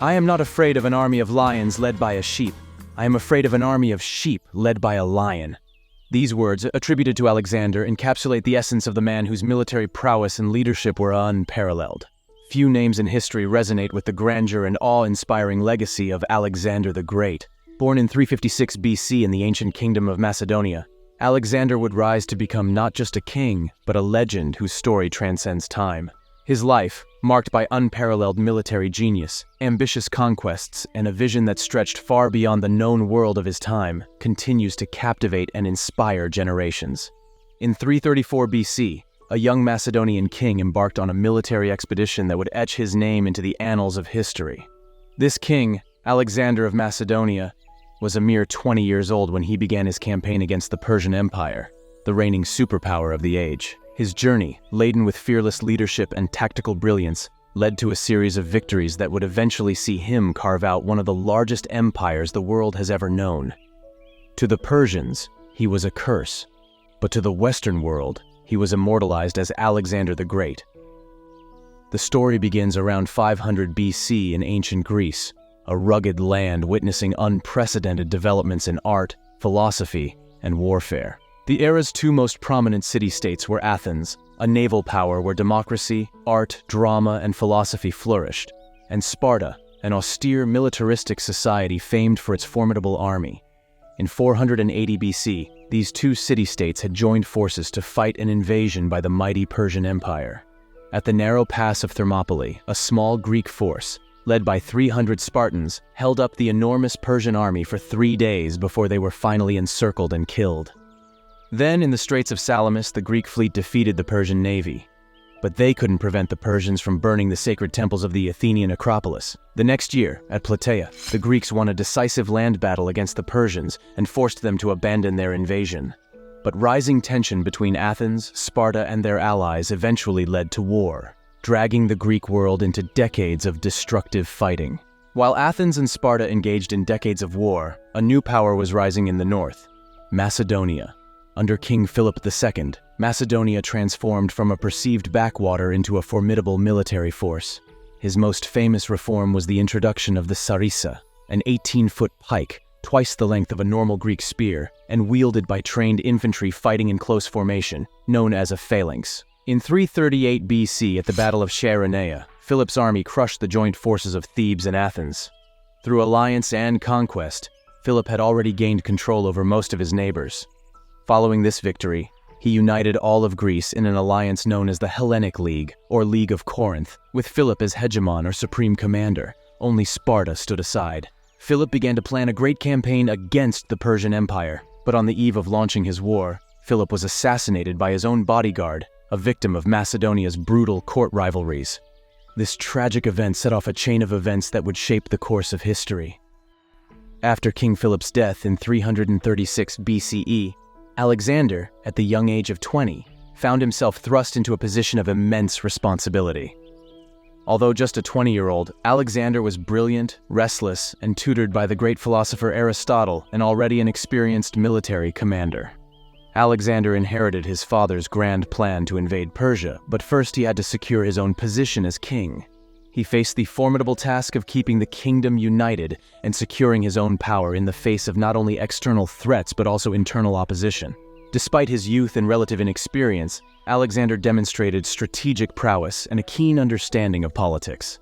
I am not afraid of an army of lions led by a sheep. I am afraid of an army of sheep led by a lion. These words, attributed to Alexander, encapsulate the essence of the man whose military prowess and leadership were unparalleled. Few names in history resonate with the grandeur and awe-inspiring legacy of Alexander the Great. Born in 356 BC in the ancient kingdom of Macedonia, Alexander would rise to become not just a king, but a legend whose story transcends time. His life, marked by unparalleled military genius, ambitious conquests, and a vision that stretched far beyond the known world of his time, continues to captivate and inspire generations. In 334 BC, a young Macedonian king embarked on a military expedition that would etch his name into the annals of history. This king, Alexander of Macedonia, was a mere 20 years old when he began his campaign against the Persian Empire, the reigning superpower of the age. His journey, laden with fearless leadership and tactical brilliance, led to a series of victories that would eventually see him carve out one of the largest empires the world has ever known. To the Persians, he was a curse, but to the Western world, he was immortalized as Alexander the Great. The story begins around 500 BC in ancient Greece, a rugged land witnessing unprecedented developments in art, philosophy, and warfare. The era's two most prominent city-states were Athens, a naval power where democracy, art, drama, and philosophy flourished, and Sparta, an austere militaristic society famed for its formidable army. In 480 BC, these two city-states had joined forces to fight an invasion by the mighty Persian Empire. At the narrow pass of Thermopylae, a small Greek force, led by 300 Spartans, held up the enormous Persian army for 3 days before they were finally encircled and killed. Then, in the Straits of Salamis, the Greek fleet defeated the Persian navy. But they couldn't prevent the Persians from burning the sacred temples of the Athenian Acropolis. The next year, at Plataea, the Greeks won a decisive land battle against the Persians and forced them to abandon their invasion. But rising tension between Athens, Sparta, and their allies eventually led to war, dragging the Greek world into decades of destructive fighting. While Athens and Sparta engaged in decades of war, a new power was rising in the north: Macedonia. Under King Philip II, Macedonia transformed from a perceived backwater into a formidable military force. His most famous reform was the introduction of the sarissa, an 18-foot pike, twice the length of a normal Greek spear, and wielded by trained infantry fighting in close formation, known as a phalanx. In 338 BC, at the Battle of Chaeronea, Philip's army crushed the joint forces of Thebes and Athens. Through alliance and conquest, Philip had already gained control over most of his neighbors. Following this victory, he united all of Greece in an alliance known as the Hellenic League, or League of Corinth, with Philip as hegemon or supreme commander. Only Sparta stood aside. Philip began to plan a great campaign against the Persian Empire, but on the eve of launching his war, Philip was assassinated by his own bodyguard, a victim of Macedonia's brutal court rivalries. This tragic event set off a chain of events that would shape the course of history. After King Philip's death in 336 BCE, Alexander, at the young age of 20, found himself thrust into a position of immense responsibility. Although just a 20-year-old, Alexander was brilliant, restless, and tutored by the great philosopher Aristotle, and already an experienced military commander. Alexander inherited his father's grand plan to invade Persia, but first he had to secure his own position as king. He faced the formidable task of keeping the kingdom united and securing his own power in the face of not only external threats but also internal opposition. Despite his youth and relative inexperience, Alexander demonstrated strategic prowess and a keen understanding of politics.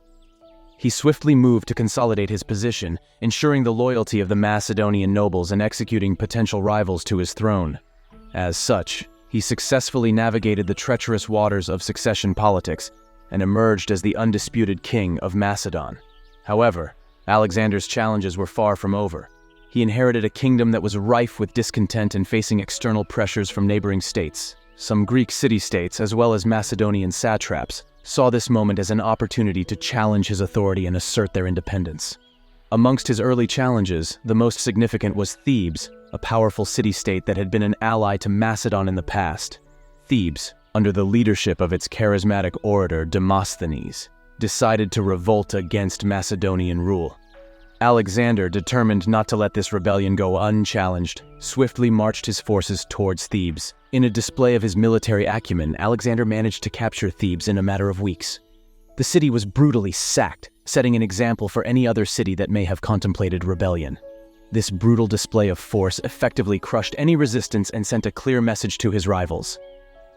He swiftly moved to consolidate his position, ensuring the loyalty of the Macedonian nobles and executing potential rivals to his throne. As such, he successfully navigated the treacherous waters of succession politics and emerged as the undisputed king of Macedon. However, Alexander's challenges were far from over. He inherited a kingdom that was rife with discontent and facing external pressures from neighboring states. Some Greek city-states, as well as Macedonian satraps, saw this moment as an opportunity to challenge his authority and assert their independence. Amongst his early challenges, the most significant was Thebes, a powerful city-state that had been an ally to Macedon in the past. Thebes, under the leadership of its charismatic orator Demosthenes, decided to revolt against Macedonian rule. Alexander, determined not to let this rebellion go unchallenged, swiftly marched his forces towards Thebes. In a display of his military acumen, Alexander managed to capture Thebes in a matter of weeks. The city was brutally sacked, setting an example for any other city that may have contemplated rebellion. This brutal display of force effectively crushed any resistance and sent a clear message to his rivals.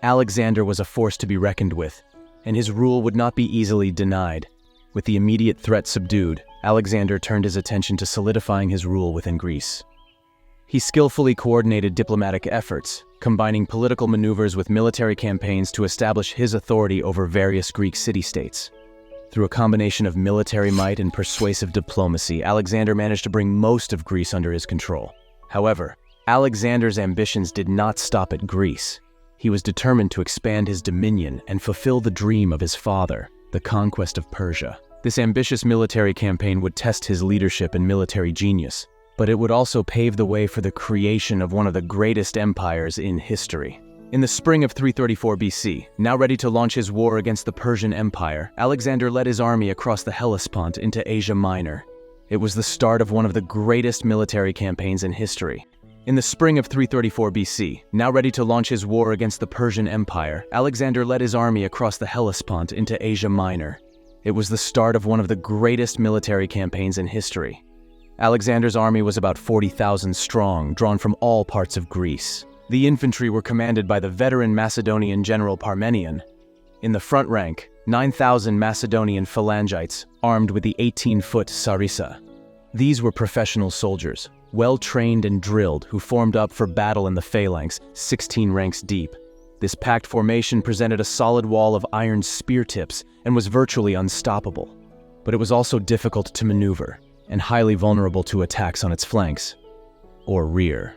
Alexander was a force to be reckoned with, and his rule would not be easily denied. With the immediate threat subdued, Alexander turned his attention to solidifying his rule within Greece. He skillfully coordinated diplomatic efforts, combining political maneuvers with military campaigns to establish his authority over various Greek city-states. Through a combination of military might and persuasive diplomacy, Alexander managed to bring most of Greece under his control. However, Alexander's ambitions did not stop at Greece. He was determined to expand his dominion and fulfill the dream of his father, the conquest of Persia. This ambitious military campaign would test his leadership and military genius, but it would also pave the way for the creation of one of the greatest empires in history. In the spring of 334 BC, now ready to launch his war against the Persian Empire, Alexander led his army across the Hellespont into Asia Minor. It was the start of one of the greatest military campaigns in history. In the spring of 334 BC, now ready to launch his war against the Persian Empire, Alexander led his army across the Hellespont into Asia Minor. It was the start of one of the greatest military campaigns in history. Alexander's army was about 40,000 strong, drawn from all parts of Greece. The infantry were commanded by the veteran Macedonian general Parmenion. In the front rank, 9,000 Macedonian phalangites, armed with the 18-foot sarissa. These were professional soldiers, well-trained and drilled, who formed up for battle in the phalanx, 16 ranks deep. This packed formation presented a solid wall of iron spear tips and was virtually unstoppable. But it was also difficult to maneuver, and highly vulnerable to attacks on its flanks, or rear.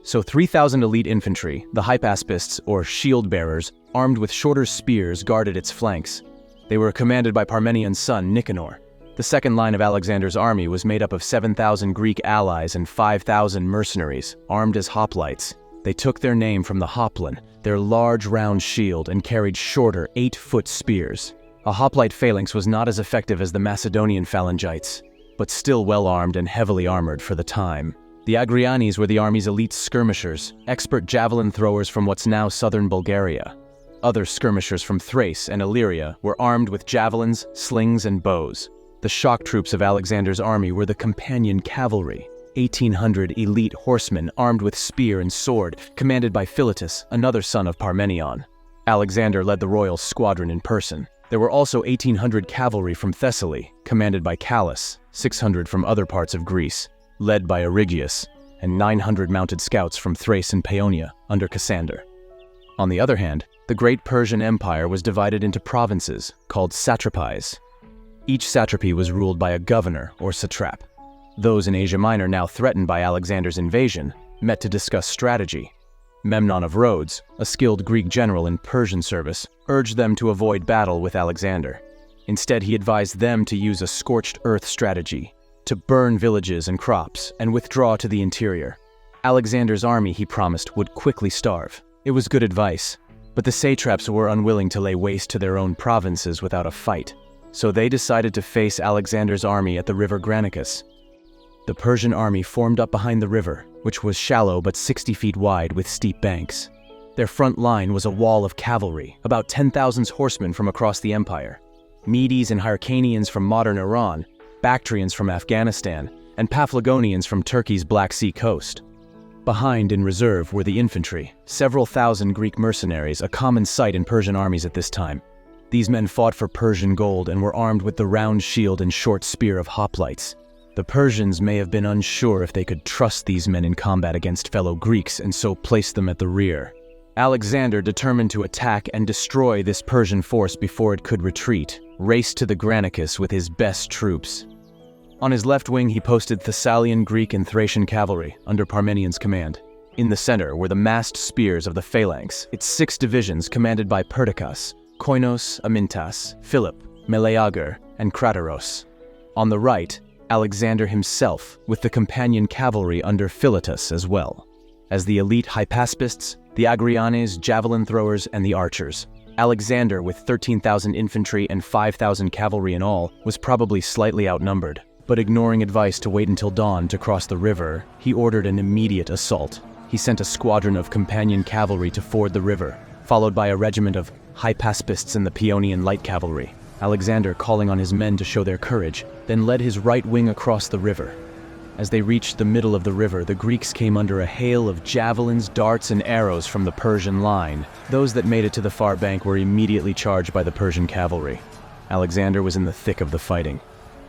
So 3,000 elite infantry, the hypaspists or shield-bearers, armed with shorter spears, guarded its flanks. They were commanded by Parmenion's son, Nicanor. The second line of Alexander's army was made up of 7,000 Greek allies and 5,000 mercenaries, armed as hoplites. They took their name from the hoplon, their large round shield, and carried shorter 8-foot spears. A hoplite phalanx was not as effective as the Macedonian phalangites, but still well-armed and heavily armored for the time. The Agrianes were the army's elite skirmishers, expert javelin throwers from what's now southern Bulgaria. Other skirmishers from Thrace and Illyria were armed with javelins, slings, and bows. The shock troops of Alexander's army were the companion cavalry, 1,800 elite horsemen armed with spear and sword, commanded by Philotas, another son of Parmenion. Alexander led the royal squadron in person. There were also 1,800 cavalry from Thessaly, commanded by Callus, 600 from other parts of Greece, led by Arigius, and 900 mounted scouts from Thrace and Paeonia, under Cassander. On the other hand, the great Persian Empire was divided into provinces, called satrapies. Each satrapy was ruled by a governor, or satrap. Those in Asia Minor, now threatened by Alexander's invasion, met to discuss strategy. Memnon of Rhodes, a skilled Greek general in Persian service, urged them to avoid battle with Alexander. Instead, he advised them to use a scorched earth strategy, to burn villages and crops and withdraw to the interior. Alexander's army, he promised, would quickly starve. It was good advice, but the satraps were unwilling to lay waste to their own provinces without a fight, so they decided to face Alexander's army at the river Granicus. The Persian army formed up behind the river, which was shallow but 60 feet wide with steep banks. Their front line was a wall of cavalry, about 10,000 horsemen from across the empire. Medes and Hyrcanians from modern Iran, Bactrians from Afghanistan, and Paphlagonians from Turkey's Black Sea coast. Behind in reserve were the infantry, several thousand Greek mercenaries, a common sight in Persian armies at this time. These men fought for Persian gold and were armed with the round shield and short spear of hoplites. The Persians may have been unsure if they could trust these men in combat against fellow Greeks and so placed them at the rear. Alexander, determined to attack and destroy this Persian force before it could retreat, raced to the Granicus with his best troops. On his left wing he posted Thessalian, Greek, and Thracian cavalry under Parmenion's command. In the center were the massed spears of the phalanx, its 6 divisions commanded by Perdiccas, Koinos, Amintas, Philip, Meleager, and Crateros. On the right, Alexander himself, with the companion cavalry under Philotas as well. As the elite hypaspists, the Agrianes, javelin throwers, and the archers. Alexander, with 13,000 infantry and 5,000 cavalry in all, was probably slightly outnumbered. But ignoring advice to wait until dawn to cross the river, he ordered an immediate assault. He sent a squadron of companion cavalry to ford the river, followed by a regiment of hypaspists and the Paeonian light cavalry. Alexander, calling on his men to show their courage, then led his right wing across the river. As they reached the middle of the river, the Greeks came under a hail of javelins, darts, and arrows from the Persian line. Those that made it to the far bank were immediately charged by the Persian cavalry. Alexander was in the thick of the fighting.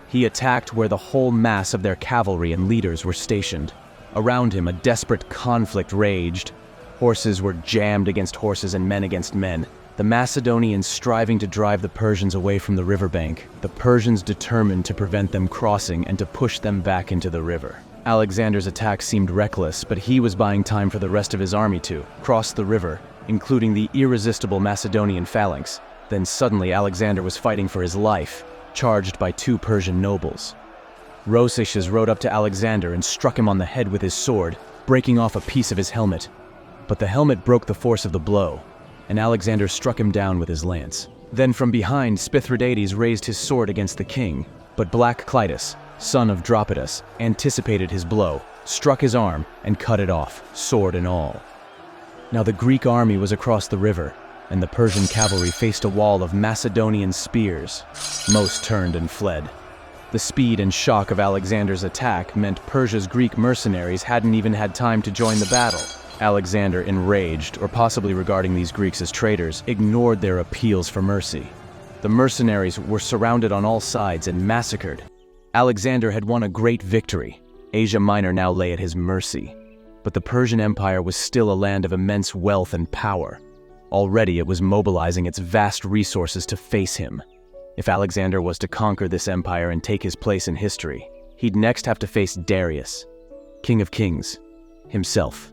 He attacked where the whole mass of their cavalry and leaders were stationed. Around him, a desperate conflict raged. Horses were jammed against horses and men against men. The Macedonians striving to drive the Persians away from the riverbank, the Persians determined to prevent them crossing and to push them back into the river. Alexander's attack seemed reckless, but he was buying time for the rest of his army to cross the river, including the irresistible Macedonian phalanx. Then suddenly Alexander was fighting for his life, charged by 2 Persian nobles. Rosicus rode up to Alexander and struck him on the head with his sword, breaking off a piece of his helmet. But the helmet broke the force of the blow, and Alexander struck him down with his lance. Then from behind, Spithridates raised his sword against the king, but Black Clitus, son of Dropidas, anticipated his blow, struck his arm, and cut it off, sword and all. Now the Greek army was across the river, and the Persian cavalry faced a wall of Macedonian spears. Most turned and fled. The speed and shock of Alexander's attack meant Persia's Greek mercenaries hadn't even had time to join the battle. Alexander, enraged, or possibly regarding these Greeks as traitors, ignored their appeals for mercy. The mercenaries were surrounded on all sides and massacred. Alexander had won a great victory. Asia Minor now lay at his mercy. But the Persian Empire was still a land of immense wealth and power. Already it was mobilizing its vast resources to face him. If Alexander was to conquer this empire and take his place in history, he'd next have to face Darius, King of Kings, himself.